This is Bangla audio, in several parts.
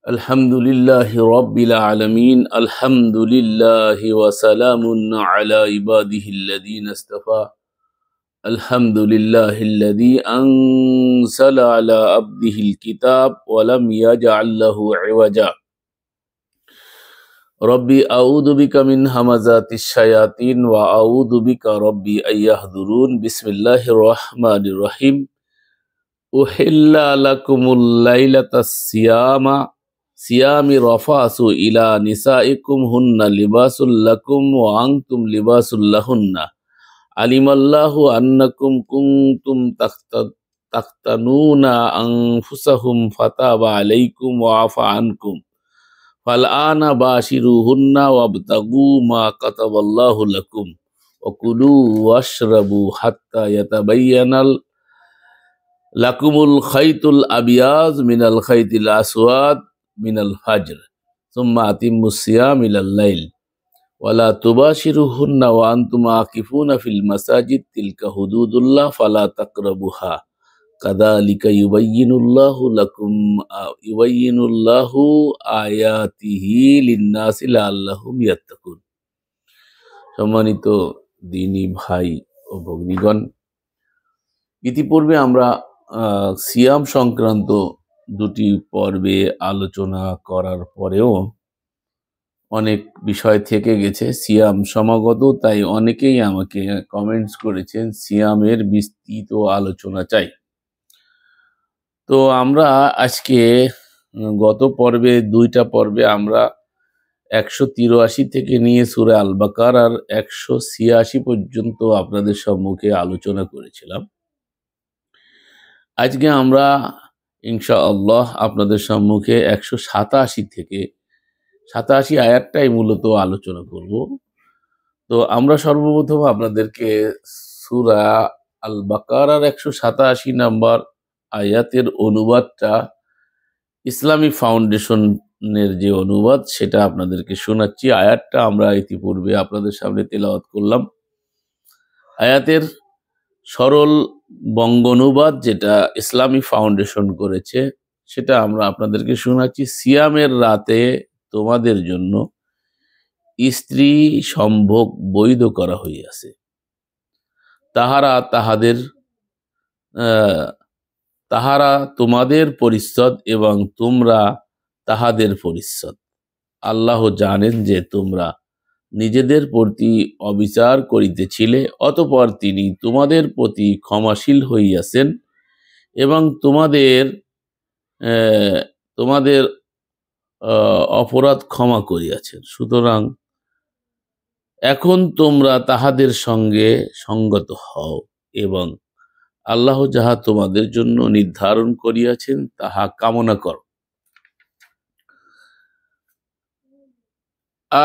Alhamdulillahi Rabbil Alameen. Alhamdulillahi wa salamun ala ibadihi alladhina istafa. Alhamdulillahi alladhi anzala ala abdihi alkitab wa lam yaj'al lahu iwaja. Rabbi a'udhu bika min hamazatis shayatin wa a'udhu bika rabbi ayyahdurun. Bismillahirrahmanirrahim. Uhilla lakumul laylatas siyami rafasu ila nisaikum hunna libasul lakum wa antum libasul lahunna. Alimallahu annakum kuntum takhtanuna anfusahum fataba alaikum wa afa ankum. Fal'ana bashiruhunna wabtagu ma kataballahu lakum. Wa kulu washrabu hatta yatabayyanal lakumul khaytul abiyaz minal khaytil aswad minal fajr summa atimmus siyam ilal lail wala tubashiruhunna wa antum aqifuna fil masajid tilka hududullah fala taqrabuha kadzalika yubayyinullahu ayatihi linnasi la'allahum yattaqun। সম্মানিত দ্বীনী ভাই ও ভগ্নীগণ, ইতিপূর্বে আমরা সিয়াম সংক্রান্ত দুটি পর্বে আলোচনা করার পরেও অনেক বিষয় থেকে গেছে সিয়াম সমাগত, তাই অনেকেই আমাকে কমেন্টস করেছেন সিয়ামের বিস্তৃত আলোচনা চাই। তো আমরা আজকে গত পর্বে দুইটা পর্বে আমরা 183 থেকে নিয়ে সূরা আল বাকারার 186 পর্যন্ত আপনাদের সম্মুখে আলোচনা করেছিলাম। আজকে আমরা ইনশাআল্লাহ আপনাদের সম্মুখে 187 থেকে 87 আয়াতটাই মূলত আলোচনা করব। তো আমরা সর্বপ্রথম আপনাদেরকে সূরা আল বাকারার 187 নম্বর আয়াতের অনুবাদটা ইসলামী ফাউন্ডেশনের যে অনুবাদ সেটা আপনাদেরকে শোনাচ্ছি। আয়াতটা আমরা ইতিপূর্বে আপনাদের সামনে তেলাওয়াত করলাম। আয়াতের সরল বঙ্গানুবাদ যেটা ইসলামী ফাউন্ডেশন করেছে সেটা আমরা আপনাদেরকে শোনাচ্ছি। সিয়ামের রাতে তোমাদের জন্য স্ত্রী সম্ভোগ বৈধ করা হইয়াছে, তাহারা তোমাদের পরিচ্ছদ এবং তোমরা তাহাদের পরিচ্ছদ। আল্লাহ জানেন যে তোমরা নিজেদের প্রতি অবিচার করিতেছিলে, অতঃপর তিনি তোমাদের প্রতি ক্ষমাশীল হইয়াছেন এবং তোমাদের অপরাধ ক্ষমা করিয়াছেন। সুতরাং এখন তোমরা তাহাদের সঙ্গে সঙ্গত হও এবং আল্লাহ যাহা তোমাদের জন্য নির্ধারণ করিয়াছেন তাহা কামনা করো।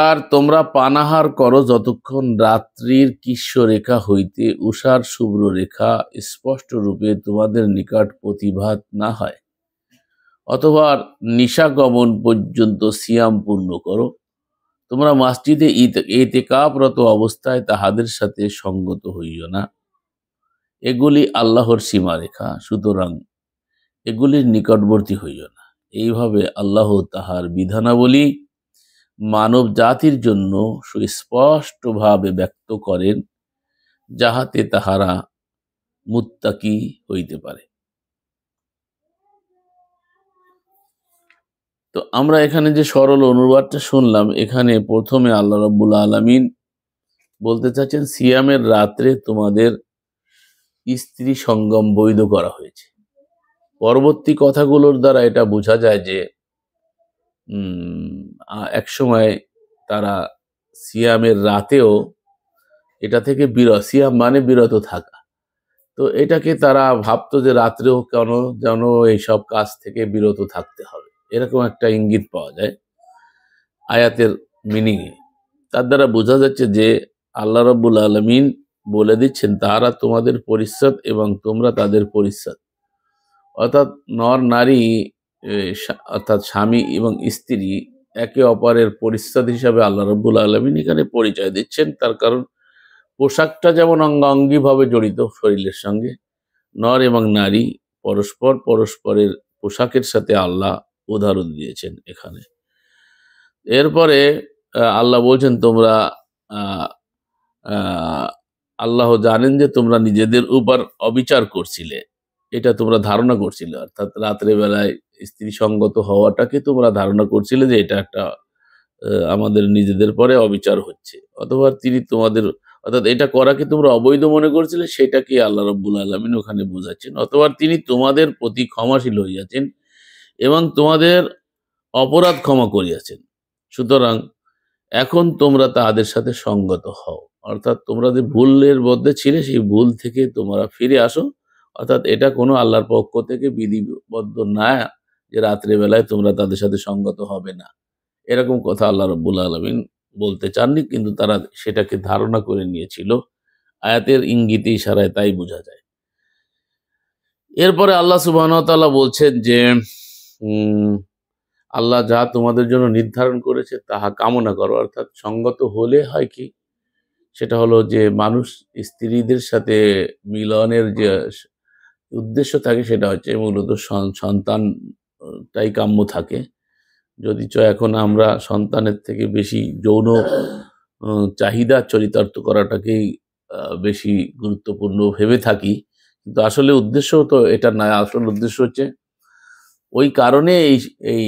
আর তোমরা পানাহার করো যতক্ষণ রাত্রির কৃষ্ণরেখা হইতে উষার শুভ্র রেখা স্পষ্ট রূপে তোমাদের নিকট প্রতিভাত না হয়, অথবা নিশাগমন পর্যন্ত সিয়াম পূর্ণ করো। তোমরা মসজিদে ইতিকাফরত অবস্থায় তাহাদের সাথে সঙ্গত হইও না, এগুলি আল্লাহর সীমারেখা, সুতরাং এগুলির নিকটবর্তী হইও না। এইভাবে আল্লাহ তাহার বিধানাবলী মানব জাতির জন্য সুস্পষ্টভাবে ব্যক্ত করেন, যাহাতে তাহারা মুত্তাকি হইতে পারে। তো আমরা এখানে যে সরল অনুবাদটা শুনলাম, এখানে প্রথমে আল্লাহ রাব্বুল আলামিন বলতে চাচ্ছেন সিয়ামের রাত্রে তোমাদের স্ত্রী সঙ্গম বৈধ করা হয়েছে। পরবর্তী কথাগুলোর দ্বারা এটা বোঝা যায় যে একসময় তারা সিয়ামের রাতেও এটা থেকে সিয়াম মানে বিরত থাকা, তো এটাকে তারা ভাবতো যে রাত্রেও কেন যেন এইসব কাজ থেকে বিরত থাকতে হবে, এরকম একটা ইঙ্গিত পাওয়া যায় আয়াতের মিনিংয়ে। তার দ্বারা বোঝা যাচ্ছে যে আল্লাহ রাব্বুল আলামিন বলে দিচ্ছেন তারা তোমাদের পরিচ্ছদ এবং তোমরা তাদের পরিচ্ছদ, অর্থাৎ নর নারী অর্থাৎ স্বামী এবং স্ত্রী একে অপরের পরিচ্ছদ হিসাবে আল্লাহ রাব্বুল আলামিন এখানে পরিচয় দিচ্ছেন। তার কারণ পোশাকটা যেমন অঙ্গাঙ্গিভাবে জড়িত শরীরের সঙ্গে, নর এবং নারী পরস্পরের পোশাকের সাথে আল্লাহ উদাহরণ দিয়েছেন এখানে। এরপরে আল্লাহ বলছেন তোমরা আহ, আহ, আল্লাহ জানেন যে তোমরা নিজেদের উপর অবিচার করছিলে, এটা তোমরা ধারণা করছিলে, অর্থাৎ রাত্রে বেলায় স্ত্রী সঙ্গত হওয়াটাকে তোমরা ধারণা করছিলে যে এটা একটা আমাদের নিজেদের পরে অবিচার হচ্ছে, অথবা তিনি তোমাদের, অর্থাৎ এটা করাকে তোমরা অবৈধ মনে করছিলে, সেটাকে আল্লাহ রব্বুল আলমিন ওখানে বোঝাচ্ছেন, অথবা তিনি তোমাদের প্রতি ক্ষমাশীল হইয়াছেন এবং তোমাদের অপরাধ ক্ষমা করিয়াছেন। সুতরাং এখন তোমরা তাদের সাথে সঙ্গত হও, অর্থাৎ তোমরা যে ভুলের মধ্যে ছিলে সেই ভুল থেকে তোমরা ফিরে আসো, অর্থাৎ এটা কোনো আল্লাহর পক্ষ থেকে বিধিবদ্ধ না যে রাত্রে বেলায় তোমরা তাদের সাথে সঙ্গত হবে না, এরকম কথা আল্লাহ রব্বুল আলমিন বলতে চাননি, কিন্তু তারা সেটাকে ধারণা করে নিয়েছিল। আয়াতের ইঙ্গিতে ইশারায় তাই বোঝা যায়। এরপরে আল্লাহ সুবহানাহু ওয়া তাআলা বলছেন যে উম, আল্লাহ যা তোমাদের জন্য নির্ধারণ করেছে তাহা কামনা করো, অর্থাৎ সঙ্গত হলে হয় কি, সেটা হলো যে মানুষ স্ত্রীদের সাথে মিলনের যে উদ্দেশ্য থাকে সেটা হচ্ছে মূলত সন্তানটাই কাম্য থাকে। যদিচ এখন আমরা সন্তানের থেকে বেশি যৌন চাহিদা চরিতার্থ করাটাকেই বেশি গুরুত্বপূর্ণ ভেবে থাকি, কিন্তু আসলে উদ্দেশ্য তো এটা না, আসল উদ্দেশ্য হচ্ছে ওই কারণে এই এই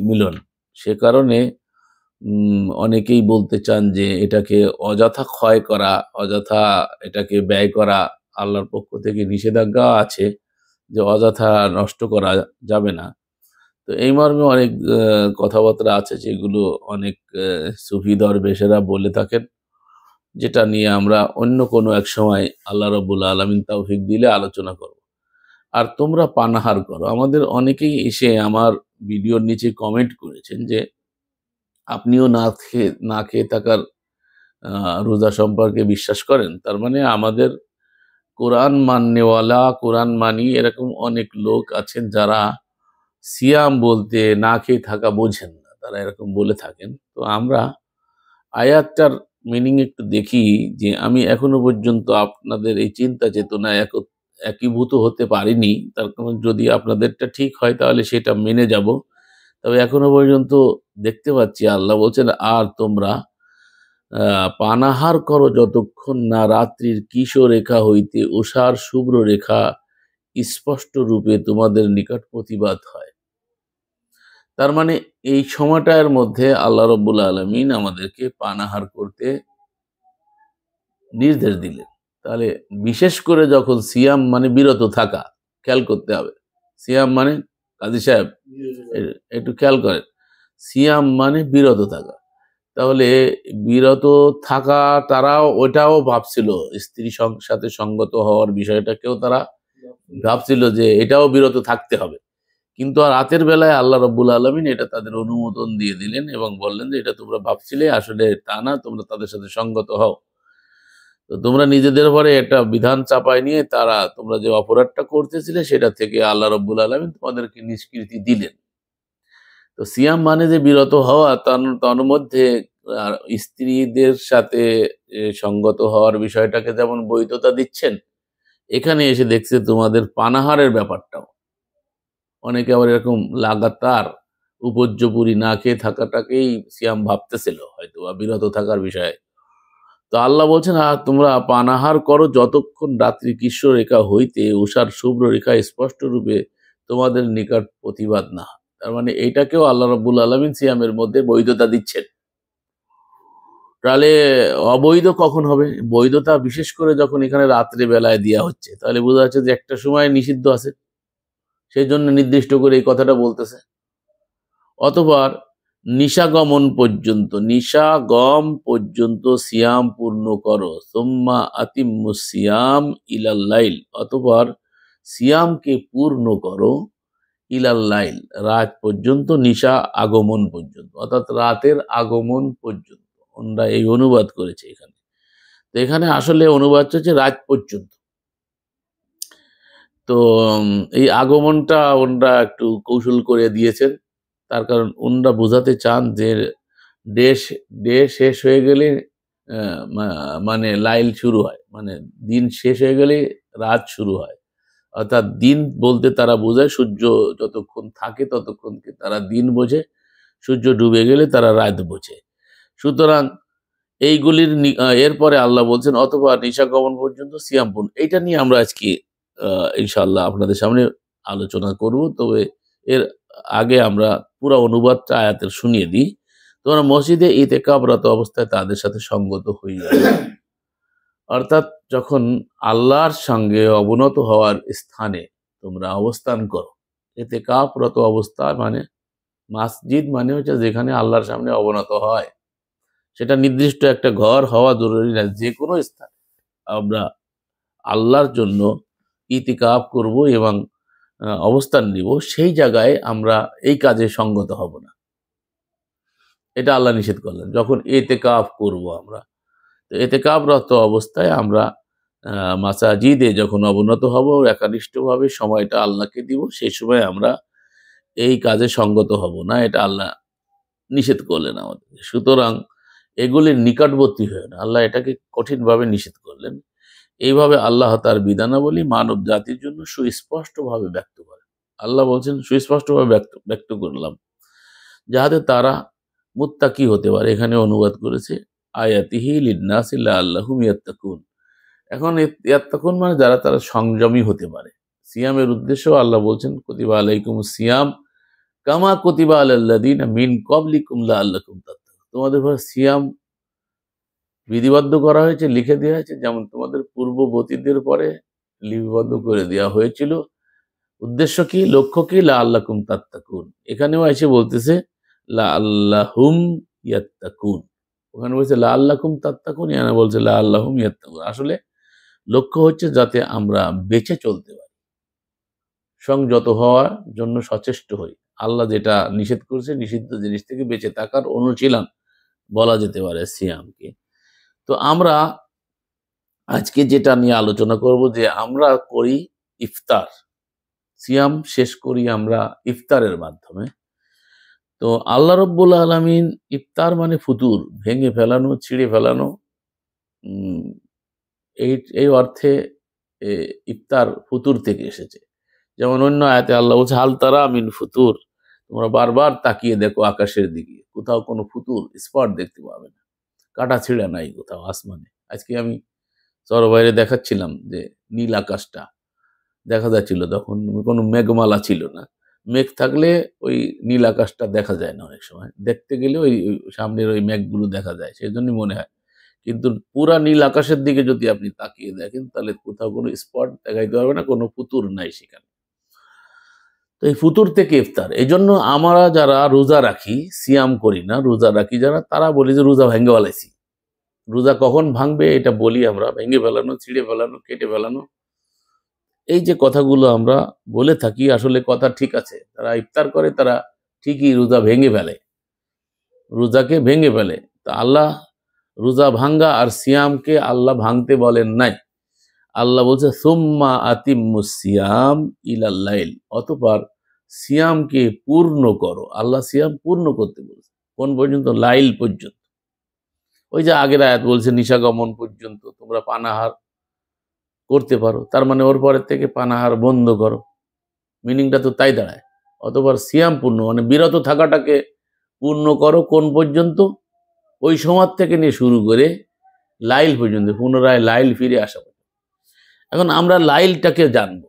মিলন। সে কারণে অনেকেই বলতে চান যে এটাকে অযথা ক্ষয় করা, অযথা এটাকে ব্যয় করা, আল্লাহর পক্ষ থেকে নিষেধাজ্ঞা আছে যে অযথা নষ্ট করা যাবে না। তো এই মর্মে অনেক কথাবার্তা আছে যেগুলো অনেক সুফি দরবেশেরা বলে থাকেন, যেটা নিয়ে আমরা অন্য কোনো এক সময় আল্লাহ রব্বুল আলামিন তৌফিক দিলে আলোচনা করব। আর তোমরা পানাহার করো, আমাদের অনেকেই এসে আমার ভিডিওর নিচে কমেন্ট করেছেন যে আপনিও না খেয়ে থাকার রোজা সম্পর্কে বিশ্বাস করেন। তার মানে আমাদের কোরআন মাননেওয়ালা, কোরআন মানি এরকম অনেক লোক আছেন যারা সিয়াম বলতে না খেয়ে থাকা বোঝেন না, তারা এরকম বলে থাকেন। তো আমরা আয়াতটার মিনিং একটু দেখি, যে আমি এখনো পর্যন্ত আপনাদের এই চিন্তা চেতনায় একীভূত হতে পারিনি, তার কারণ যদি আপনাদেরটা ঠিক হয় তাহলে সেটা মেনে যাব। তবে এখনো পর্যন্ত দেখতে পাচ্ছি আল্লাহ বলছেন, আর তোমরা পানাহার করো যতক্ষণ না রাত্রির কিশোর রেখা হইতে উষার শুভ্র রেখা স্পষ্ট রূপে তোমাদের নিকট প্রতিবাদ হয়। তার মানে এই সময়টার মধ্যে আল্লাহ রব্বুল আলমিন আমাদেরকে পানাহার করতে নির্দেশ দিলেন। তাহলে বিশেষ করে যখন সিয়াম মানে বিরত থাকা, খেয়াল করতে হবে। সিয়াম মানে, কাজী সাহেব একটু খেয়াল করেন, সিয়াম মানে বিরত থাকা। তাহলে বিরত থাকা তারাও ওটাও ভাবছিল, স্ত্রী সাথে সঙ্গত হওয়ার বিষয়টাকেও তারা ভাবছিল যে এটাও বিরত থাকতে হবে, কিন্তু আর রাতের বেলায় আল্লাহ রব্বুল আলমিন এটা তাদের অনুমোদন দিয়ে দিলেন এবং বললেন যে এটা তোমরা ভাবছিলে, আসলে তা না, তোমরা তাদের সাথে সঙ্গত হও। তো তোমরা নিজেদের পরে একটা বিধান চাপায় নিয়ে তোমরা যে অপরাধটা করতেছিলে সেটা থেকে আল্লাহ রব্বুল আলমিন তোমাদেরকে নিষ্কৃতি দিলেন। তো সিয়াম মানে যে বিরত হওয়া, তার মধ্যে স্ত্রীদের সাথে সঙ্গত হওয়ার বিষয়টাকে যেমন বৈধতা দিচ্ছেন, এখানে এসে দেখছে তোমাদের পানাহারের ব্যাপারটাও। অনেকে আবার এরকম লাগাতার উপর্যপুরি না খেয়ে থাকাটাকেই সিয়াম ভাবতেছিল হয়তো, বা বিরত থাকার বিষয়ে। তো আল্লাহ বলছেন, আর তোমরা পানাহার করো যতক্ষণ রাত্রি কিশোর রেখা হইতে উষার শুভ্র রেখা স্পষ্ট রূপে তোমাদের নিকট প্রতিবাদ না। তার মানে এইটাকেও আল্লাহ রাব্বুল আলামিন সিয়ামের মধ্যে বৈধতা দিচ্ছেন। তাহলে অবৈধ কখন হবে? বৈধতা বিশেষ করে যখন এখানে রাত্রে বেলায় দেওয়া হচ্ছে, তাহলে বোঝা যাচ্ছে যে একটা সময় নিষিদ্ধ আছে, সেই জন্য নির্দিষ্ট করে এই কথাটা বলতেছে। অতঃপর নিশাগম পর্যন্ত সিয়াম পূর্ণ করো, সুম্মা আতিম্মুস সিয়াম ইলাল লাইল, অতঃপর সিয়ামকে পূর্ণ করো ইলাল লাইল, রাত পর্যন্ত, নিশা আগমন পর্যন্ত, অর্থাৎ রাতের আগমন পর্যন্ত। ওনারা এই অনুবাদ করেছে এখানে। তো এখানে আসলে অনুবাদ হচ্ছে রাত পর্যন্ত। তো এই আগমনটা ওনারা একটু কৌশল করে দিয়েছেন, তার কারণ ওনারা বোঝাতে চান যে ডে শেষ হয়ে গেলে মানে লাইল শুরু হয়, মানে দিন শেষ হয়ে গেলে রাত শুরু হয়, অর্থাৎ দিন বলতে তারা বোঝায় সূর্য যতক্ষণ থাকে ততক্ষণকে তারা দিন বোঝে, সূর্য ডুবে গেলে তারা রাত বোঝে। সুতরাং এইগুলির এরপরে আল্লাহ বলছেন অথবা নিশা গমন পর্যন্ত সিয়াম পূর্ণ। এইটা নিয়ে আমরা আজকে ইনশাআল্লাহ আপনাদের সামনে আলোচনা করব। তবে এর আগে আমরা পুরো অনুবাদটা আয়াতের শুনিয়ে দিই। তোমরা মসজিদে ইতিকাফরত অবস্থায় তাদের সাথে সঙ্গত হয়ে যাবে। অর্থাৎ যখন আল্লাহর সঙ্গে অবনত হওয়ার স্থানে তোমরা অবস্থান করো। ইতিকাফরত অবস্থা মানে মসজিদ মানে হচ্ছে যেখানে আল্লাহর সামনে অবনত হয়। সেটা নির্দিষ্ট একটা ঘর হওয়া জরুরি না, যে কোনো স্থানে আমরা আল্লাহর জন্য ইতিকাফ করব এবং অবস্থান নিব, সেই জায়গায় আমরা এই কাজে সঙ্গত হব না। এটা আল্লাহ নিষেধ করলেন। যখন ইতিকাফ করব আমরা, তো ইতিকাফরত অবস্থায় আমরা মাসাজিদে যখন অবনত হব, একনিষ্ঠভাবে সময়টা আল্লাহকে দিব, সেই সময় আমরা এই কাজে সঙ্গত হব না। এটা আল্লাহ নিষেধ করলেন আমাদের। সুতরাং এগুলির নিকটবর্তী হয়ে না, আল্লাহ এটাকে কঠিনভাবে নিষেধ করলেন। এইভাবে আল্লাহ তার বিধানাবলী মানব জাতির জন্য সুস্পষ্টভাবে ব্যক্ত করেন। আল্লাহ বলছেন সুস্পষ্টভাবে ব্যক্ত করলাম, যাহাতে তারা মুত্তাকি হতে পারে। এখানে অনুবাদ করেছে আয়াতিহি লিন্নাসি লাআল্লাহুম ইয়াত্তাকুন। এখন ইয়াত্তাকুন মানে যারা তারা সংযমী হতে পারে। সিয়ামের উদ্দেশ্য আল্লাহ বলছেন কুতিবা আলাইকুমুস সিয়াম কামা কুতিবা আলাল্লাযিনা মিন ক্বাবলিকুম লাআল্লাকুম তাত্তাকুন। তোমাদের উপর সিয়াম বিধিবদ্ধ করা হয়েছে, লিখে দেওয়া হয়েছে, যেমন তোমাদের পূর্ববর্তীদের পরে লিপিবদ্ধ করে দেওয়া হয়েছিল। উদ্দেশ্য কি, লক্ষ্য কি, লাআল্লাকুম তাত্তাকুন। এখানেও এসে বলতেছে লাআল্লাহুম ইয়াত্তাকুন, ওখানে বলছে লাআল্লাকুম তাত্তাকুন, এখানে বলছে লাআল্লাহুম ইয়াত্তাকুন। আসলে লক্ষ্য হচ্ছে যাতে আমরা বেঁচে চলতে পারি, সংযত হওয়ার জন্য সচেষ্ট হই। আল্লাহ যেটা নিষেধ করেছে, নিষিদ্ধ জিনিস থেকে বেঁচে থাকার অনুশীলন বলা যেতে পারে সিয়ামকে। তো আমরা আজকে যেটা নিয়ে আলোচনা করব, যে আমরা করি ইফতার, সিয়াম শেষ করি আমরা ইফতারের মাধ্যমে। তো আল্লাহ রব্বুল আলামিন ইফতার মানে ফুতুর, ভেঙে ফেলানো, ছিঁড়ে ফেলানো, এই অর্থে ইফতার ফুতুর থেকে এসেছে। যেমন অন্য আয়াতে আল্লাহ বলছে হাল তারা মিন ফুতুর, তোমরা বারবার তাকিয়ে দেখো আকাশের দিকে, কোথাও কোনো ফুতুর স্পট দেখতে পাবে না, কাটা ছিঁড়া নাই কোথাও আসমানে। আজকে আমি বাইরে দেখাচ্ছিলাম যে নীল আকাশটা দেখা যাচ্ছিল, তখন কোনো মেঘমালা ছিল না। মেঘ থাকলে ওই নীল আকাশটা দেখা যায় না, অনেক সময় দেখতে গেলে ওই সামনের ওই মেঘগুলো দেখা যায়, সেই জন্যই মনে হয়। কিন্তু পুরা নীল আকাশের দিকে যদি আপনি তাকিয়ে দেখেন, তাহলে কোথাও কোনো স্পট দেখাইতে পারবে না, কোনো ফুতুর নাই সেখানে। তো এই ফুতুর থেকে ইফতার। এই জন্য আমরা যারা রোজা রাখি, সিয়াম করি না, রোজা রাখি যারা, তারা বলি যে রোজা ভেঙে ফেলাইছি। রোজা কখন ভাঙবে এটা বলি আমরা, ভেঙে ফেলানো, ছিঁড়ে ফেলানো, কেটে ফেলানো, এই যে কথাগুলো আমরা বলে থাকি, আসলে কথা ঠিক আছে। তারা ইফতার করে, তারা ঠিকই রোজা ভেঙে ফেলে, রোজাকে ভেঙে ফেলে। তা আল্লাহ রোজা ভাঙ্গা আর সিয়ামকে আল্লাহ ভাঙতে বলেন নাই। আল্লাহ বলছে সুম্মা আতিম্মুস সিয়াম ইলাল লাইল, অতঃপর সিয়ামকে পূর্ণ করো। আল্লাহ সিয়াম পূর্ণ করতে বলছে, কোন পর্যন্ত? লাইল পর্যন্ত। ওই যে আগের আয়াত বলছে নিশাগমন পর্যন্ত তোমরা পানাহার করতে পারো, তার মানে ওর পরের থেকে পানাহার বন্ধ করো, মিনিংটা তো তাই দাঁড়ায়। অতঃপর সিয়াম পূর্ণ মানে বিরত থাকাটাকে পূর্ণ করো, কোন পর্যন্ত? ওই সময় থেকে নিয়ে শুরু করে লাইল পর্যন্ত, পুনরায় লাইল ফিরে আসা। এখন আমরা লাইলটাকে জানব।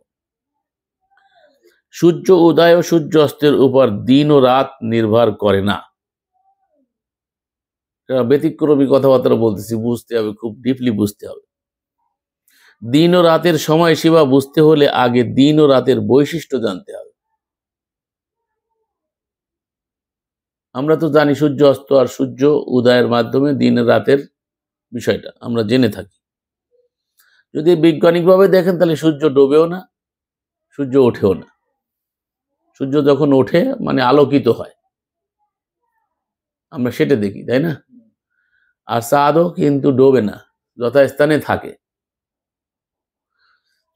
সূর্য উদয় ও সূর্য অস্তের উপর দিন ও রাত নির্ভর করে না। ব্যতিক্রমী কথাবার্তা বলতেছি, বুঝতে হবে, খুব ডিপলি বুঝতে হবে। দিন ও রাতের সময়সীমা বুঝতে হলে আগে দিন ও রাতের বৈশিষ্ট্য জানতে হবে। আমরা তো জানি সূর্য অস্ত আর সূর্য উদয়ের মাধ্যমে দিন রাতের বিষয়টা আমরা জেনে থাকি। যদি বৈজ্ঞানিকভাবে দেখেন, তাহলে সূর্য ডোবেও না, সূর্য ওঠেও না। সূর্য যখন ওঠে মানে আলোকিত হয়, আমরা সেটা দেখি, তাই না? আর চাঁদও কিন্তু ডোবে না, যথাস্থানে থাকে।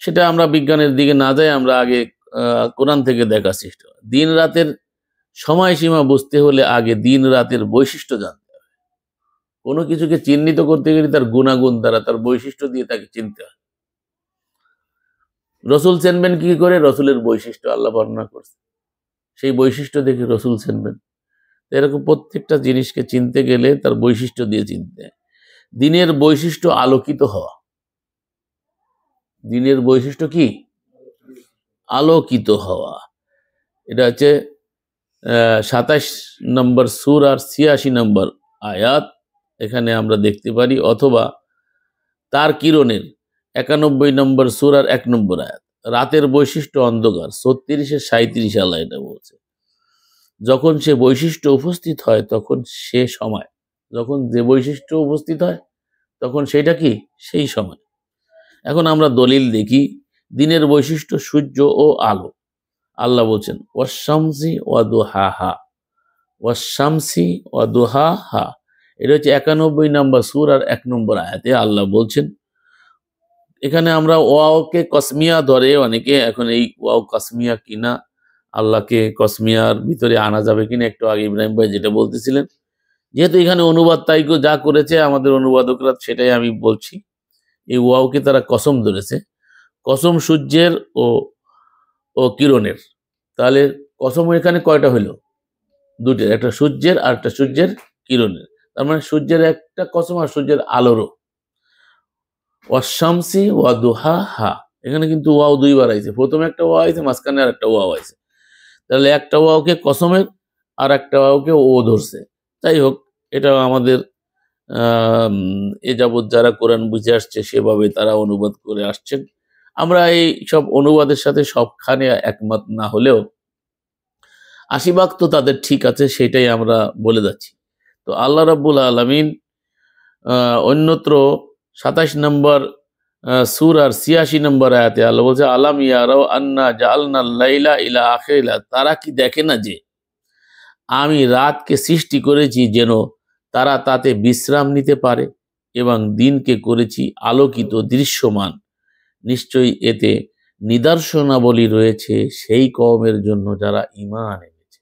সেটা আমরা বিজ্ঞানের দিকে না যাই, আমরা আগে কোরআন থেকে দেখার চেষ্টা করি। দিন রাতের সময়সীমা বুঝতে হলে আগে দিন রাতের বৈশিষ্ট্য জানতে হবে। কোনো কিছুকে চিহ্নিত করতে গেলে তার গুণাগুণ দ্বারা, তার বৈশিষ্ট্য দিয়ে তাকে চিনতে হয়। রসুল চিনবেন কি করে? রসুলের বৈশিষ্ট্য আল্লাহ বর্ণনা করছে, সেই বৈশিষ্ট্য দেখে রসুল চিনবেন। এরকম প্রত্যেকটা জিনিসকে চিনতে গেলে তার বৈশিষ্ট্য দিয়ে চিনতে হয়। দিনের বৈশিষ্ট্য আলোকিত হওয়া। দিনের বৈশিষ্ট্য কি? আলোকিত হওয়া। এটা হচ্ছে ২৭ নম্বর সূরার ৮৬ নম্বর আয়াত, এখানে আমরা দেখতে পারি, অথবা তার কিরণের ৯১ নম্বর সূরার ১ নম্বর আয়াত। রাতের বৈশিষ্ট্য অন্ধকার, ৩৬-৩৭ আল্লাহ এটা বলছে। যখন সে বৈশিষ্ট্য উপস্থিত হয় তখন সে সময়, যখন যে বৈশিষ্ট্য উপস্থিত হয় তখন সেটা কি? সেই সময়। এখন আমরা দলিল দেখি। দিনের বৈশিষ্ট্য সূর্য ও আলো। আল্লাহ বলছেন ওয়াশ-শামসি ওয়া দুহাহা, ওয়াশ-শামসি ওয়া দুহাহা। এটা হচ্ছে ৯১ নম্বর সূরার ১ নম্বর আয়াতে আল্লাহ বলছেন। এখানে আমরা ওয়াওকে কসমিয়া ধরে অনেকে, এখন এই ওয়াও কসমিয়া কিনা, আল্লাহকে কসমিয়ার ভিতরে আনা যাবে কিনা, একটু আগে ইব্রাহিম ভাই যেটা বলতেছিলেন, যেহেতু এখানে অনুবাদ তাই যা করেছে আমাদের অনুবাদকরা, সেটাই আমি বলছি। এই ওয়াওকে তারা কসম ধরেছে, কসম সূর্যের ও ও কিরণের। তাহলে কসম এখানে কয়টা হইলো? দুটের, একটা সূর্যের আর একটা সূর্যের কিরণের। তার মানে সূর্যের একটা কসম আর সূর্যের আলোরও। ওয়াশ-শামসি ওয়া দুহাহা, এখানে কিন্তু ওয়াও দুইবার আইছে, প্রথমে একটা ওয়াও আইছে, মাঝখানে আর একটা ওয়াও আইছে। তাহলে একটা ওয়াওকে কসমের আর একটা ওয়াওকে ও ধরছে। যাই হোক, এটা আমাদের এ যাবৎ যারা কোরআন বুঝে আসছে সেভাবে তারা অনুবাদ করে আসছেন। আমরা এই সব অনুবাদের সাথে সবখানে একমত না হলেও ৮০ ভাগ তো তাদের ঠিক আছে, সেটাই আমরা বলে যাচ্ছি। তো আল্লাহ রাব্বুল আলামিন অন্যত্র ২৭ নম্বর সূরার ৮৬ নম্বর আয়াতে আল্লাহ বলছে আলাম ইয়ারাও আন্না জাআলনাল লাইলা ইলা আখিরিলা, তারা কি দেখে না যে আমি রাতকে সৃষ্টি করেছি যেন তারা তাতে বিশ্রাম নিতে পারে, এবং দিনকে করেছি আলোকিত দৃশ্যমান। নিশ্চয়ই এতে নিদর্শনাবলী রয়েছে সেই কওমের জন্য যারা ঈমান এনেছে।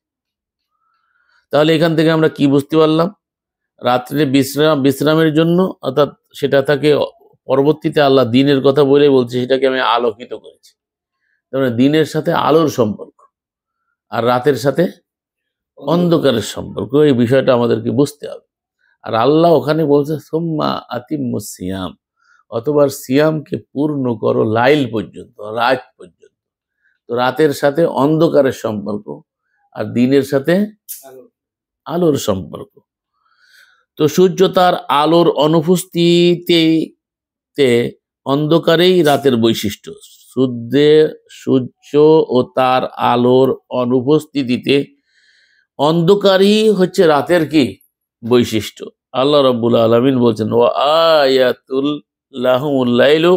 তাহলে এখান থেকে আমরা কি বুঝতে পারলাম? রাত্রে বিশ্রামের জন্য, অর্থাৎ সেটা থাকে, পরবর্তীতে আল্লাহ দিনের কথা বলছে সেটাকে আমি আলোকিত করেছি। তার মানে দিনের সাথে আলোর সম্পর্ক, আর রাতের সাথে অন্ধকারের সম্পর্ক, এই বিষয়টা আমাদেরকে বুঝতে হবে। আর আল্লাহ ওখানে বলছে সুম্মা আতিম্মুস সিয়াম, অথবা সিয়ামকে পূর্ণ করো লাইল পর্যন্ত, রাত পর্যন্ত। তো রাতের সাথে অন্ধকারের সম্পর্ক, আর দিনের সাথে আলোর সম্পর্ক। তো সূর্য তার আলোর অনুপস্থিতিতে অন্ধকারেই রাতের বৈশিষ্ট্য। সূর্য ও তার আলোর অনুপস্থিতিতে অন্ধকারই হচ্ছে রাতের কি? বৈশিষ্ট্য। আল্লাহ রাব্বুল আলামিন বলছেন ওয়া আয়াতুল লাহুমুল লাইলু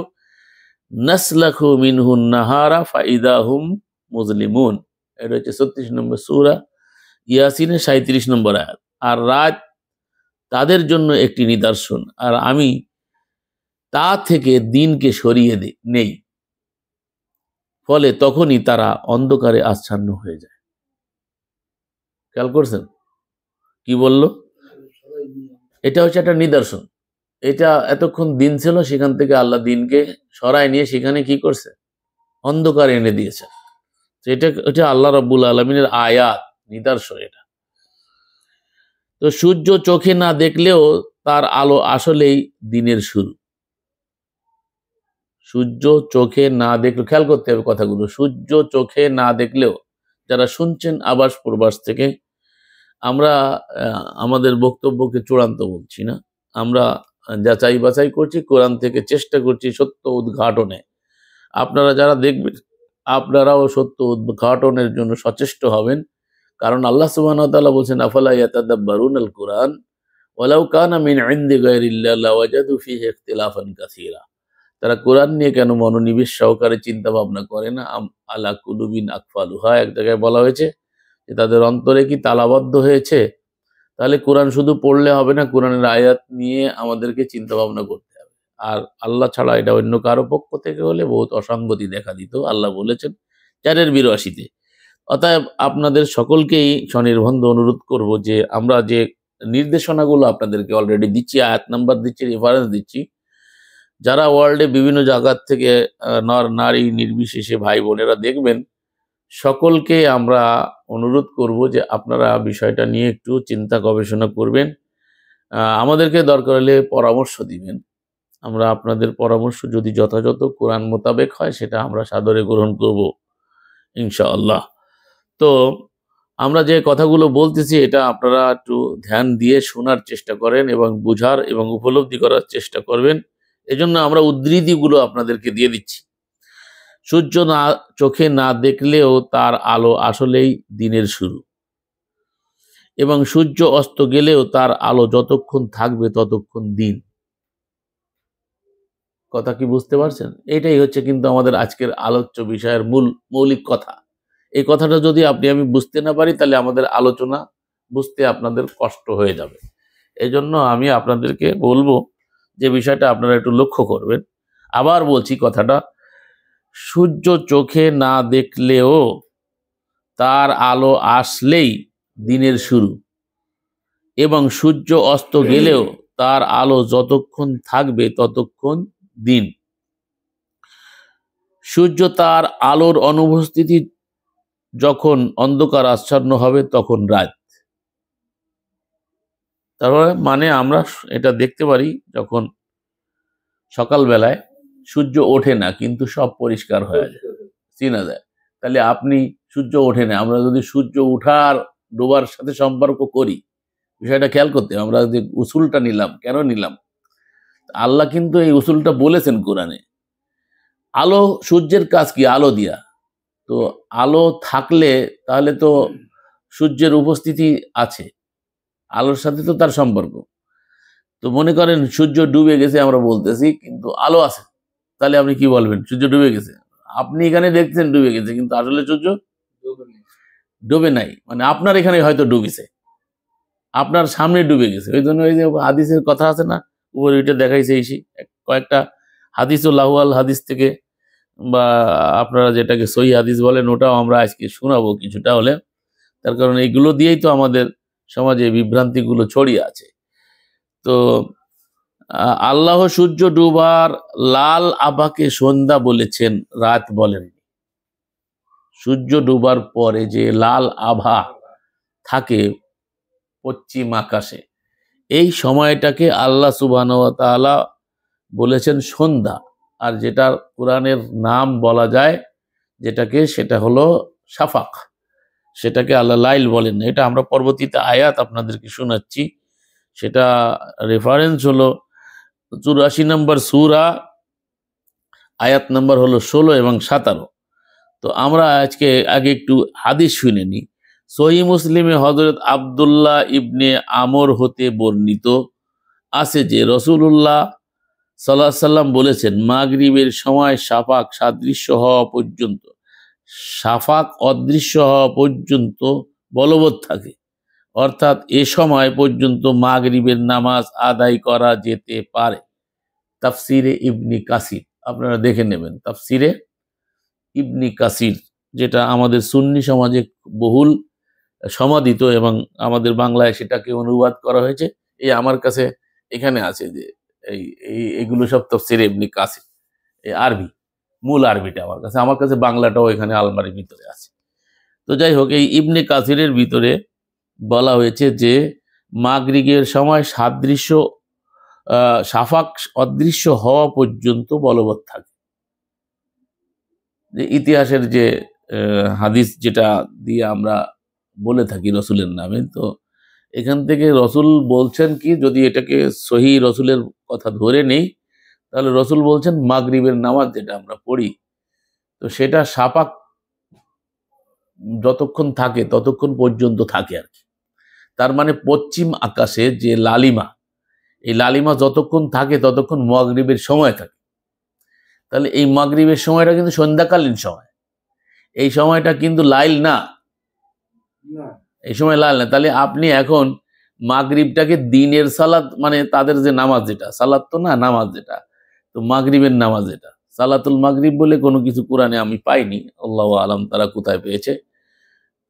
নাসলাখু মিনহুন নাহারা ফাইদা হুম মুজলিমুন। এটা হচ্ছে ৩৬ নম্বর সূরা ইয়াসিনের ৩৭ নম্বর আয়াত। আর রাত তাদের জন্য একটি নিদর্শন, আর আমি তা থেকে দিনকে সরিয়ে নেই, ফলে তখনই তারা অন্ধকারে আচ্ছন্ন হয়ে যায়। খেয়াল করছেন কি বলল? এটা হচ্ছে একটা নিদর্শন। এটা এতক্ষণ দিন ছিল, সেখান থেকে আল্লাহ দিনকে সরায় নিয়ে সেখানে কি করছে? অন্ধকার এনে দিয়েছে। এটা আল্লাহ রাব্বুল আলামিনের আয়াত, নিদর্শন এটা। তো সূর্য চোখে না দেখলেও তার আলো আসলেই দিনের শুরু। সূর্য চোখে না দেখলেও, খেয়াল করতে হবে কথাগুলো, সূর্য চোখে না দেখলেও, যারা শুনছেন আবাস প্রবাস থেকে, আমরা আমাদের বক্তব্যকে চূড়ান্ত বলছি না, আমরা যাচাই বাছাই করছি, কোরআন থেকে চেষ্টা করছি সত্য উদ্ঘাটনে। আপনারা যারা দেখবেন আপনারাও সত্য উদ্ঘাটনের জন্য সচেষ্ট হবেন, কারণ আল্লাহ সুবহানাহু ওয়া তাআলা বলছেন আফালা ইয়াতাদাব্বারুনাল কুরআন ওয়ালাউ কানা মিন ইনদি গায়রিল্লাহি লাওয়াজাদু ফীহি ইখতিলাফান কাসীরা। তারা কোরআন নিয়ে কেন মনোনিবেশ সহকারে চিন্তা ভাবনা করে না? আলা কুলুবিন আকফালুহা, এক জায়গায় বলা হয়েছে যে তাদের অন্তরে কি তালাবদ্ধ হয়েছে। তাহলে কোরআন শুধু পড়লে হবে না, কোরআনের আয়াত নিয়ে আমাদেরকে চিন্তা ভাবনা করতে হবে। আর আল্লাহ ছাড়া এটা অন্য কারো পক্ষ থেকে হলে বহুত অসঙ্গতি দেখা দিত। আল্লাহ বলেছেন ৪-৮২-তে। অতএব আপনাদের সকলকেই স্বনির্বন্ধ অনুরোধ করব যে আমরা যে নির্দেশনাগুলো আপনাদেরকে অলরেডি দিচ্ছি, আয়াত নাম্বার দিচ্ছি, রেফারেন্স দিচ্ছি, যারা ওয়ার্ল্ডে বিভিন্ন জায়গার থেকে নর নারী নির্বিশেষে ভাই বোনেরা দেখবেন, সকলকে আমরা অনুরোধ করব যে আপনারা বিষয়টা নিয়ে একটু চিন্তা গবেষণা করবেন, আমাদেরকে দরকার হলে পরামর্শ দিবেন। আমরা আপনাদের পরামর্শ যদি যথাযথ কোরআন মোতাবেক হয় সেটা আমরা সাদরে গ্রহণ করব ইনশাআল্লাহ। তো আমরা যে কথাগুলো বলতেছি এটা আপনারা একটু ধ্যান দিয়ে শোনার চেষ্টা করেন এবং বুঝার এবং উপলব্ধি করার চেষ্টা করবেন। এজন্য আমরা উদ্ধৃতিগুলো আপনাদেরকে দিয়ে দিচ্ছি। সূর্য না চোখে না দেখলেও তার আলো আসলেই দিনের শুরু, এবং সূর্য অস্ত গেলেও তার আলো যতক্ষণ থাকবে ততক্ষণ দিন। কথা কি বুঝতে পারছেন? এটাই হচ্ছে কিন্তু আমাদের আজকের আলোচ্য বিষয়ের মৌলিক কথা। এই কথাটা যদি আমি বুঝতে না পারি তাহলে আমাদের আলোচনা বুঝতে আপনাদের কষ্ট হয়ে যাবে। এজন্য আমি আপনাদেরকে বলবো যে বিষয়টা আপনারা একটু লক্ষ্য করবেন। আবার বলছি কথাটা, সূর্য চোখে না দেখলেও তার আলো আসলেই দিনের শুরু, এবং সূর্য অস্ত গেলেও তার আলো যতক্ষণ থাকবে ততক্ষণ দিন। সূর্য তার আলোর অনুপস্থিতি যখন অন্ধকার আচ্ছন্ন হবে তখন রাত। তারপরে মানে আমরা এটা দেখতে পারি যখন সকালবেলায় সূর্য ওঠে না কিন্তু সব পরিষ্কার হয়ে যায়, চেনা যায়। তাহলে আপনি সূর্য ওঠে না, আমরা যদি সূর্য উঠার ডোবার সাথে সম্পর্ক করি, বিষয়টা খেয়াল করতে হবে। আমরা যে উসুলটা নিলাম, কেন নিলাম? আল্লাহ কিন্তু এই উসুলটা বলেছেন কোরআনে। আলো, সূর্যের কাজ কি? আলো দিয়া। তো আলো থাকলে তাহলে তো সূর্যের উপস্থিতি আছে, আলোর সাথে তো তার সম্পর্ক। তো মনে করেন সূর্য ডুবে গেছে আমরা বলতেছি, কিন্তু আলো আছে, তাহলে আপনি কি বলবেন? সূর্য ডুবে গেছে। আপনি এখানে দেখছেন ডুবে গেছে, কিন্তু আসলে সূর্য ডুবে নাই, মানে আপনার এখানে হয়তো ডুবেছে, আপনার সামনে ডুবে গেছে। ওই জন্য ওই যে হাদিসের কথা আছে না, উপরে ওইটা দেখাইছে এই কয়েকটা হাদিস ও লাহুয়াল হাদিস থেকে, বা আপনারা যেটাকে সহি হাদিস বলেন, ওটাও আমরা আজকে শোনাবো কিছুটা হলে। তার কারণ এইগুলো দিয়েই তো আমাদের সমাজে বিভ্রান্তিগুলো ছড়িয়ে আছে। তো আল্লাহ সূর্য ডুবার লাল আভাকে সন্ধ্যা বলেছেন, রাত বলেন। সূর্য ডুবার পরে যে লাল আভা থাকে পশ্চিম আকাশে, এই সময়টাকে আল্লাহ সুবহানাহু ওয়া তাআলা বলেছেন সন্ধ্যা। আর যেটা কোরআনের নাম বলা যায় যেটাকে, সেটা হলো শাফাক, সেটাকে আল্লাহ লাইল বলেন। এটা আমরা পরবর্তীতে আয়াত আপনাদেরকে শোনাচ্ছি। সেটা রেফারেন্স হলো 84 নম্বর সূরা, আয়াত নম্বর হলো 16 এবং 17। তো আমরা আজকে আগে একটু হাদিস শুনে নিই। সহিহ মুসলিমে হযরত আব্দুল্লাহ ইবনে আমর হতে বর্ণিত আছে যে রাসূলুল্লাহ সাল্লাল্লাহু আলাইহি সাল্লাম বলেছেন, মাগরিবের সময় শাফাক সাদৃশ্য হওয়া পর্যন্ত, শাফাক অদৃশ্য হওয়া পর্যন্ত বলবৎ থাকে। অর্থাৎ এ সময় পর্যন্ত মাগরিবের নামাজ আদায় করা যেতে পারে। তাফসিরে ইবনি কাসির আপনারা দেখে নেবেন। তাফসিরে ইবনি কাসির, যেটা আমাদের সুন্নি সমাজে বহুল সমাদিত, এবং আমাদের বাংলায় সেটাকে অনুবাদ করা হয়েছে। এই আমার কাছে এখানে আছে যে এইগুলো সব তাফসিরে ইবনি কাসির, এই আরবি, মূল আরবিটা আমার কাছে বাংলাটাও এখানে আলমারির ভিতরে আছে। তো যাই হোক, এই ইবনে কাসিরের ভিতরে বলা হয়েছে যে মাগরিবের সময় শাফাক অদৃশ্য হওয়া পর্যন্ত বলবৎ থাকে। যে ইতিহাসের যে হাদিস যেটা দিয়ে আমরা বলে থাকি রসুলের নামে, তো এখান থেকে রসুল বলছেন কি, যদি এটাকে সহি রসুলের কথা ধরে নেই, তাহলে রসুল বলছেন মাগরিবের নামাজ যেটা আমরা পড়ি, তো সেটা শাফাক যতক্ষণ থাকে ততক্ষণ পর্যন্ত থাকে আর কি। তার মানে পশ্চিম আকাশে যে লালিমা, এই লালিমা যতক্ষণ থাকে ততক্ষণ মাগরিবের সময় থাকে। তাহলে এই মাগরিবের সময়টা কিন্তু সন্ধ্যাকালীন সময়, এই সময়টা কিন্তু লাইল না, এই সময় লাইল না। তাহলে আপনি এখন মাগরিবটাকে দিনের সালাত, মানে তাদের যে নামাজ, যেটা সালাত তো না, নামাজ যেটা, তো মাগরিবের নামাজ যেটা সালাতুল মাগরিব বলে কোনো কিছু কোরআনে আমি পাইনি, আল্লাহু আলাম তারা কোথায় পেয়েছে।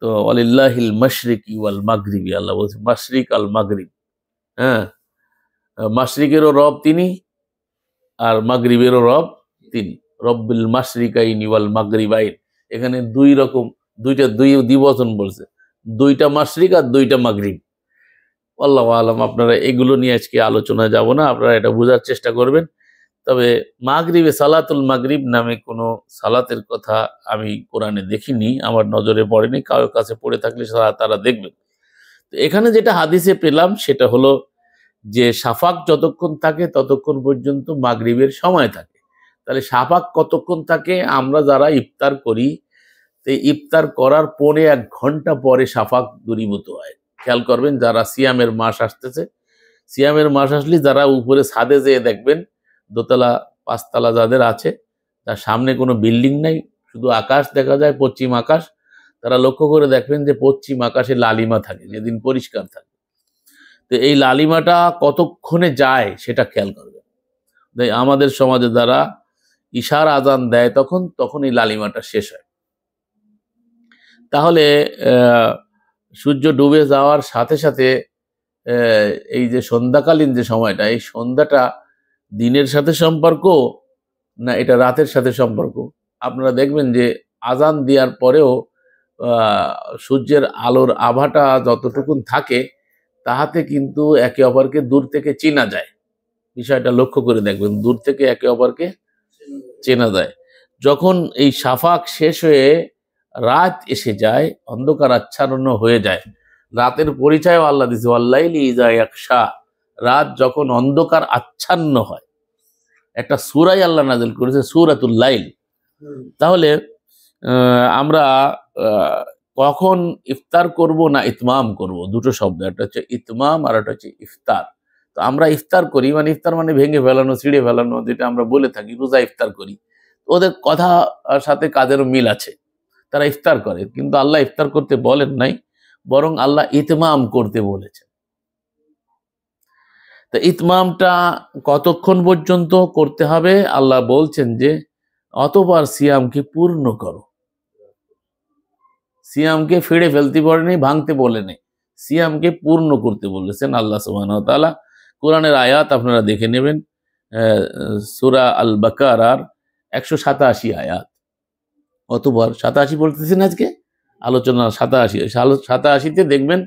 তো ওয়ালিল্লাহিল মাশরিকি ওয়াল মাগরিবি, আল্লাহ বলছে মাশরিক আল মাগরিব। হ্যাঁ, মাশরিকেরও রব তিনি, আর মাগরিবেরও রব তিনি। রব্বিল মাশরিকাইনি ওয়াল মাগরিবাইন, এখানে দুই রকম, দুই দ্বিবচন বলছে, দুইটা মাশরিক আর দুইটা মাগরিব। আল্লাহু আলাম। আপনারা এগুলো নিয়ে আজকে আলোচনা যাব না, আপনারা এটা বোঝার চেষ্টা করবেন। তবে মাগরিবে সালাতুল মাগরিব নামে কোনো সালাতের কথা আমি কোরআনে দেখিনি, আমার নজরে পড়েনি, কারোর কাছে পড়ে থাকলে তারা দেখবেন। তো এখানে যেটা হাদিসে পেলাম সেটা হলো যে শাফাক যতক্ষণ থাকে ততক্ষণ পর্যন্ত মাগরিবের সময় থাকে। তাহলে শাফাক কতক্ষণ থাকে? আমরা যারা ইফতার করি, এই ইফতার করার 1.5 ঘন্টা পরে শাফাক দূরীভূত হয়। খেয়াল করবেন, যারা সিয়ামের মাস আসতেছে, সিয়ামের মাস আসলে যারা উপরে ছাদে যেয়ে দেখবেন, দোতলা পাঁচতলা যাদের আছে, তার সামনে কোনো বিল্ডিং নাই, শুধু আকাশ দেখা যায়, পশ্চিম আকাশ। তারা লক্ষ্য করে দেখবেন যে পশ্চিম আকাশে লালিমা থাকে, যেদিন পরিষ্কার থাকে। তো এই লালিমাটা কতক্ষণে যায় সেটা খেয়াল করবেন। আমাদের সমাজে যারা ইশার আজান দেয় তখন এই লালিমাটা শেষ হয়। তাহলে সূর্য ডুবে যাওয়ার সাথে সাথে এই যে সন্ধ্যাকালীন যে সময়টা, এই সন্ধ্যাটা দিনের সাথে সম্পর্ক না এটা রাতের সাথে সম্পর্ক? আপনারা দেখবেন যে আজান দেওয়ার পরেও সূর্যের আলোর আভাটা যতটুকুন থাকে তাহাতে কিন্তু একে অপরকে দূর থেকে চেনা যায়। বিষয়টা লক্ষ্য করে দেখবেন, দূর থেকে একে অপরকে চেনা যায়। যখন এই শাফাক শেষ হয়ে রাত এসে যায়, অন্ধকার আচ্ছন্ন হয়ে যায়, রাতের পরিচয়ও আল্লাহ দিয়েছে, ওয়াল্লাইলি ইযা ইয়াগশা, রাত যখন অন্ধকার আচ্ছন্ন হয়। একটা সূরাই আল্লাহ নাযিল করেছে, সূরাতুল লাইল। তাহলে আমরা কখন ইফতার করব না ইতমাম করব, দুটো শব্দ, একটা হচ্ছে ইতমাম আর একটা হচ্ছে ইফতার। তো আমরা ইফতার করি, মানে ইফতার মানে ভেঙে ফেলানো, ছিঁড়ে ফেলানো, যেটা আমরা বলে থাকি, রোজা ইফতার করি। ওদের কথা সাথে কাজেরও মিল আছে, তারা ইফতার করে, কিন্তু আল্লাহ ইফতার করতে বলেন নাই, বরং আল্লাহ ইতমাম করতে বলেছেন। তো ইতমামটা কতক্ষণ পর্যন্ত করতে হবে? আল্লাহ বলছেন যে অতঃপর সিয়ামকে পূর্ণ করো। সিয়ামকে ফিরে ফেলতে বলেনি, ভাঙতে বলেনি, সিয়ামকে পূর্ণ করতে বলেছেন আল্লাহ সুবহানাহু ওয়া তাআলা। কোরআনের আয়াত আপনারা দেখে নেবেন, সূরা আল বাকারার 187 আয়াত। অতঃপর 87 বলতেছেন আজকে আলোচনা, 87তে দেখবেন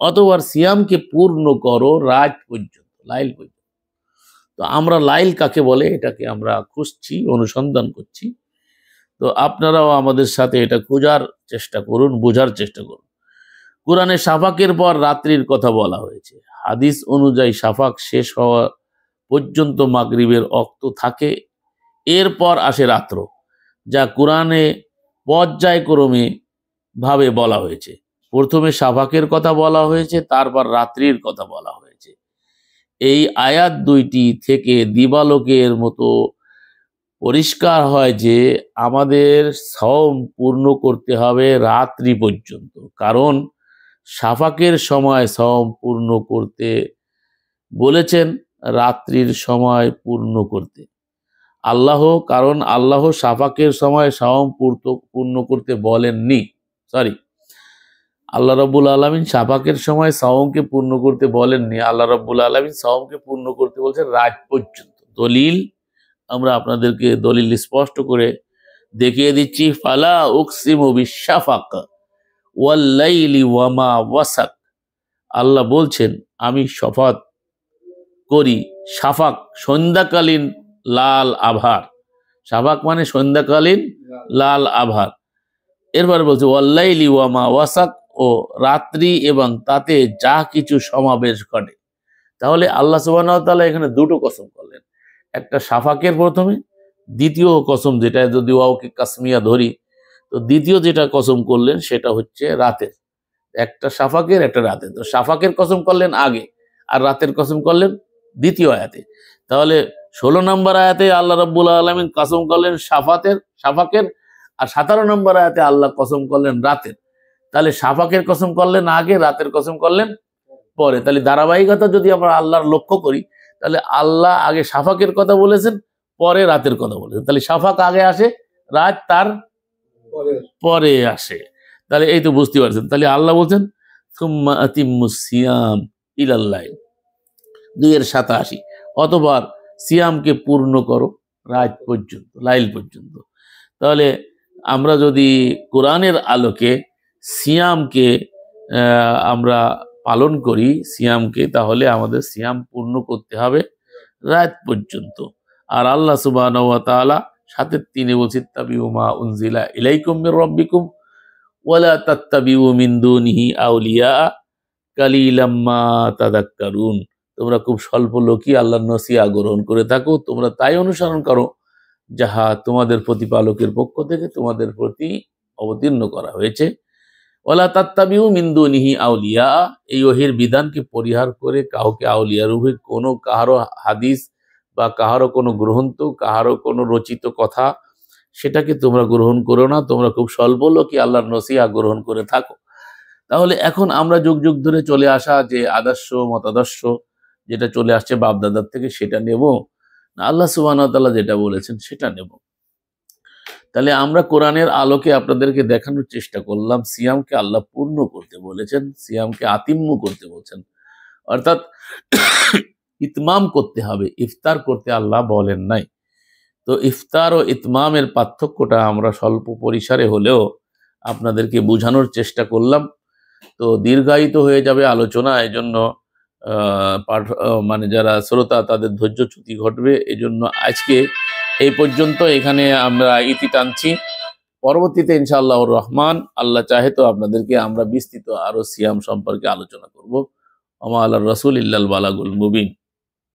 অতঃপর সিয়ামকে পূর্ণ করো রাত পর্যন্ত, লাইল পর্যন্ত। তো আমরা লাইল কাকে বলে এটাকে আমরা খুঁজছি, অনুসন্ধান করছি। তো আপনারাও আমাদের সাথে এটা খোঁজার চেষ্টা করুন, বোঝার চেষ্টা করুন। কোরআনে শাফাকের পর রাত্রির কথা বলা হয়েছে। হাদিস অনুযায়ী শাফাক শেষ হওয়া পর্যন্ত মাগরিবের ওয়াক্ত থাকে, এরপর আসে রাত্র, যা কোরআনে পর্যায়ক্রমে ভাবে বলা হয়েছে। প্রথমে শাফাকের কথা বলা হয়েছে, তারপর রাত্রির কথা বলা হয়েছে। এই আয়াত দুইটি থেকে দিবালোকের মতো পরিষ্কার হয় যে আমাদের সওম পূর্ণ করতে হবে রাত্রি পর্যন্ত, কারণ শাফাকের সময় সওম পূর্ণ করতে বলেছেন, রাত্রির সময় পূর্ণ করতে কারণ আল্লাহ শাফাকের সময় সওম পূর্ণ করতে বলেননি। আল্লাহ রাব্বুল আলামিন শাফাকের সময় সওমকে পূর্ণ করতে বলেননি, আল্লাহ রাব্বুল আলামিন সওমকে পূর্ণ করতে বলছেন রাত পর্যন্ত। দলিল আমরা আপনাদেরকে দলিল স্পষ্ট করে দেখিয়ে দিচ্ছি। ফালা উকসিমু বিশাফাক ওয়াল লাইলি ওয়া মা ওয়াসাক, আল্লাহ বলছেন আমি শপথ করি শাফাক, সন্ধ্যাকালীন লাল আভার। শাফাক মানে সন্ধ্যাকালীন লাল আভার। এরপরে বলছে ওয়াল লাইলি ওয়া মা ওয়াসাক, ও রাত্রি এবং তাতে যা কিছু সমাবেশ ঘটে। তাহলে আল্লাহ সুবহানাহু ওয়া তাআলা এখানে দুটো কসম করলেন, একটা শাফাকের প্রথমে, দ্বিতীয় কসম যেটা যদি ওয়াওকে কাসমিয়া ধরি, তো দ্বিতীয় যেটা কসম করলেন সেটা হচ্ছে রাতের। একটা শাফাকের, একটা রাতের। তো শাফাকের কসম করলেন আগে, আর রাতের কসম করলেন দ্বিতীয় আয়াতে। তাহলে 16 নম্বর আয়াতে আল্লাহ রাব্বুল আলামিন কসম করলেন শাফাকের, আর 17 নম্বর আয়াতে আল্লাহ কসম করলেন রাতের। তাহলে শাফাকের কসম করলেন আগে, রাতের কসম করলেন পরে। তাহলে ধারাবাহিকতা যদি আমরা আল্লাহর লক্ষ্য করি, তাহলে আল্লাহ আগে শাফাকের কথা বলেছেন, পরে রাতের কথা বলেছেন। তাহলে শাফাক আগে আসে, রাত তার পরে আসে। তাহলে এই তো বুঝতে পারছেন। তাহলে আল্লাহ বলছেন সুম্মা আতিম্মুস সিয়াম ইলাল লাইল, 2-87। অতঃপর সিয়ামকে পূর্ণ করো রাত পর্যন্ত, লাইল পর্যন্ত। তাহলে আমরা যদি কোরআনের আলোকে সিয়ামকে আমরা পালন করি সিয়ামকে, তাহলে আমাদের সিয়াম পূর্ণ করতে হবে রাত পর্যন্ত। আর আল্লাহ সুবহানাহু ওয়া তাআলা সাথে তিনি বলছেন তাবিউ মা উনজিলা ইলাইকুম মির রাব্বিকুম ওয়ালা তাত্তাবিউ মিন দুনিহি আউলিয়া কালিলাম মা তাযাক্কারুন। তোমরা খুব স্বল্প লোকই আল্লাহর নসিহত গ্রহণ করে থাকো, তোমরা তাই অনুসরণ করো যাহা তোমাদের প্রতিপালকের পক্ষ থেকে তোমাদের প্রতি অবতীর্ণ করা হয়েছে। ওয়ালা তাত্তাবিউ মিন দুনিহি আউলিয়া, এই ওহির বিধানকে পরিহার করে কাউকে আউলিয়া রূপে কোনো কাহারো হাদিস বা কাহারো কোনো গ্রন্থ, কাহারো কোনো রচিত কথা সেটাকে তোমরা গ্রহণ করো না, তোমরা খুব স্বল্প লোকই আল্লাহর নসিহত গ্রহণ করে থাকো। তাহলে এখন আমরা যুগ যুগ ধরে চলে আসা যে আদর্শ মতাদর্শ যেটা চলে আসছে বাপদাদার থেকে সেটা নেব না আল্লাহ সুবহানাহু ওয়া তাআলা যেটা বলেছেন সেটা নেব? তাহলে আমরা কোরআনের আলোকে আপনাদেরকে দেখানোর চেষ্টা করলাম সিয়ামকে আল্লাহ পূর্ণ করতে বলেছেন, সিয়ামকে আতিম্য করতে বলছেন, অর্থাৎ ইতমাম করতে হবে, ইফতার করতে আল্লাহ বলেন নাই। তো ইফতার ও ইতমামের পার্থক্যটা আমরা স্বল্প পরিসরে হলেও আপনাদেরকে বোঝানোর চেষ্টা করলাম। তো দীর্ঘায়িত হয়ে যাবে আলোচনা, এজন্য মানে যারা শ্রোতা তাদের ধৈর্যচ্যুতি ঘটবে, এজন্য আজকে এই পর্যন্ত এখানে আমরা ইতি টানছি। পরবর্তীতে ইনশাআল্লাহর রহমান আল্লাহ চাহে তো আপনাদেরকে আমরা বিস্তৃত আরো সিয়াম সম্পর্কে আলোচনা করব। ওমা আলার রাসূল ইল্লাল বালাগুল মুবিন।